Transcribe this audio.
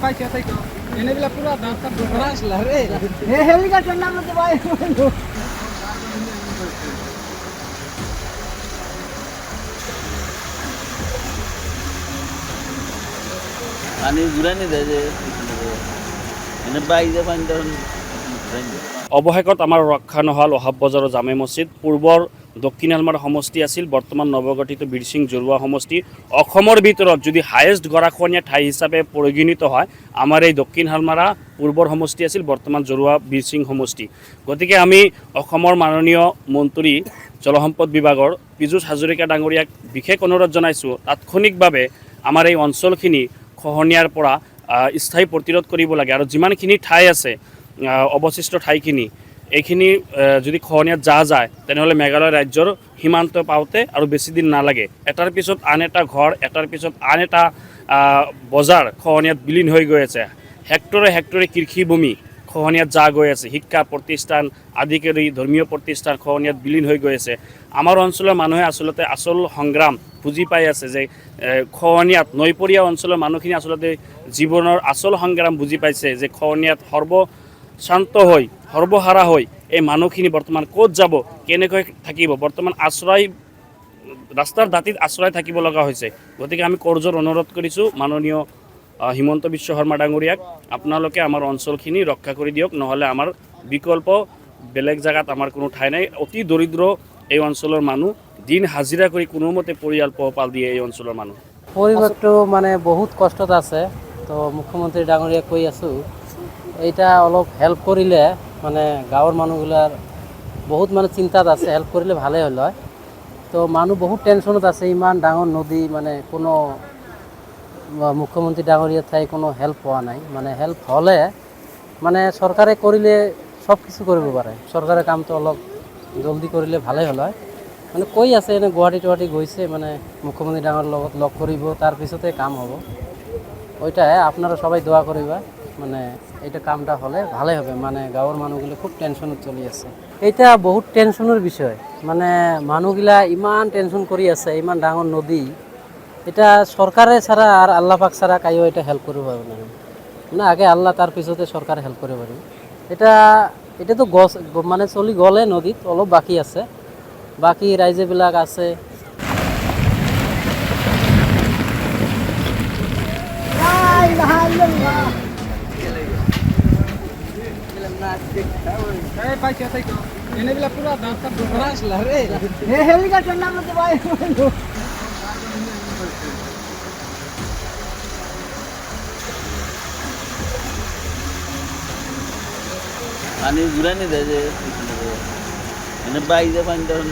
পানি ঘুৰানি দেয় যে এনে বাইৰে পানি তখন অৱশেষত আমাৰ ৰক্ষা নহ'ল অহাব বজাৰৰ জামে মছজিদ। পূৰ্বৰ দক্ষিণ শালমাৰা সমষ্টি আছিল, বৰ্তমান নৱগঠিত বীৰসিং জৰুৱা সমষ্টি। অসমৰ ভিতৰত যদি হায়েষ্ট গৰাখহনীয়া ঠাই হিচাপে পৰিগণিত হয়, আমাৰ এই দক্ষিণ শালমাৰা পূৰ্বৰ সমষ্টি আছিল, বৰ্তমান জৰুৱা বীৰসিং সমষ্টি। গতিকে আমি অসমৰ মাননীয় মন্ত্ৰী জলসম্পদ বিভাগৰ পীযুষ হাজৰিকা ডাঙৰীয়াক বিশেষ অনুৰোধ জনাইছোঁ, তাৎক্ষণিকভাৱে আমাৰ এই অঞ্চলখিনি খহনীয়াৰ পৰা স্থায়ী প্ৰতিৰোধ কৰিব লাগে। আৰু যিমানখিনি ঠাই আছে অৱশিষ্ট ঠাইখিনি, এইখিনি যদি খহনীয়াত যায় তেনেহ'লে মেঘালয় ৰাজ্যৰ সীমান্ত পাওঁতে আৰু বেছি দিন নালাগে। এটাৰ পিছত আন এটা ঘৰ, এটাৰ পিছত আন এটা বজাৰ খহনীয়াত বিলীন হৈ গৈ আছে। হেক্টৰে হেক্টৰে কৃষিভূমি খহনীয়াত গৈ আছে। শিক্ষা প্ৰতিষ্ঠান আদি কৰি ধৰ্মীয় প্ৰতিষ্ঠান খহনীয়াত বিলীন হৈ গৈ আছে। আমাৰ অঞ্চলৰ মানুহে আচলতে আচল সংগ্ৰাম বুজি পাই আছে যে খহনীয়াত নৈপৰীয়া অঞ্চলৰ মানুহখিনি আচলতে জীৱনৰ আচল সংগ্ৰাম বুজি পাইছে যে খহনীয়াত সৰ্বশান্ত হৈ সৰ্বহাৰা হৈ এই মানুহখিনি বৰ্তমান ক'ত যাব, কেনেকৈ থাকিব, বৰ্তমান ৰাস্তাৰ দাঁতিত আশ্ৰয় থাকিব লগা হৈছে। গতিকে আমি কৰজোৰ অনুৰোধ কৰিছোঁ মাননীয় হিমন্ত বিশ্ব শৰ্মা ডাঙৰীয়াক, আপোনালোকে আমাৰ অঞ্চলখিনি ৰক্ষা কৰি দিয়ক, নহ'লে আমাৰ বিকল্প বেলেগ জেগাত আমাৰ কোনো ঠাই নাই। অতি দৰিদ্ৰ এই অঞ্চলৰ মানুহ, দিন হাজিৰা কৰি কোনোমতে পৰিয়াল পোহপাল দিয়ে এই অঞ্চলৰ মানুহ। পৰিৱেশটো মানে বহুত কষ্টত আছে। তো মুখ্যমন্ত্ৰী ডাঙৰীয়াক কৈ আছোঁ, এইটা অলপ হেল্প কৰিলে মানে গাঁৱৰ মানুহগিলাৰ বহুত মানে চিন্তাত আছে, হেল্প কৰিলে ভালেই হ'ল হয়। তো মানুহ বহুত টেনশ্যনত আছে, ইমান ডাঙৰ নদী, মানে কোনো মুখ্যমন্ত্ৰী ডাঙৰীয়াৰ ঠাই কোনো হেল্প পোৱা নাই। মানে হেল্প হ'লে মানে চৰকাৰে কৰিলে চব কিছু কৰিব পাৰে, চৰকাৰে কামটো অলপ জলদি কৰিলে ভালেই হ'ল হয়। মানে কৈ আছে এনে গুৱাহাটী গৈছে, মানে মুখ্যমন্ত্ৰী ডাঙৰ লগত লগ কৰিব, তাৰপিছতে কাম হ'ব। ওইটাই আপনাৰা সবাই দোয়া কৰিবা, মানে এইটা কামটা হলে ভালোই হবে। মানে গাঁৱৰ মানুহগুলো খুব টেনশনত চলি আছে। এইটা বহুত টেনশনেৰ বিষয়, মানে মানুহগিলা ইমান টেনশন কৰি আছে, ইমান ডাঙৰ নদী। এটা সৰকাৰে ছাড়া আৰ আল্লাহ পাক ছাড়া কাইও এটা হেল্প কৰিব পাৰবে না। মানে আগে আল্লাহ, তাৰ পিছতে সৰকাৰ হেল্প কৰিব পারবে। এটা তো গছ মানে চলি গলে, নদীত অলপ বাকি আছে, বাকি রাইজেবিলাক আছে। পানি ঘুরানি দেয় যে এনে বাইরে পানি তখন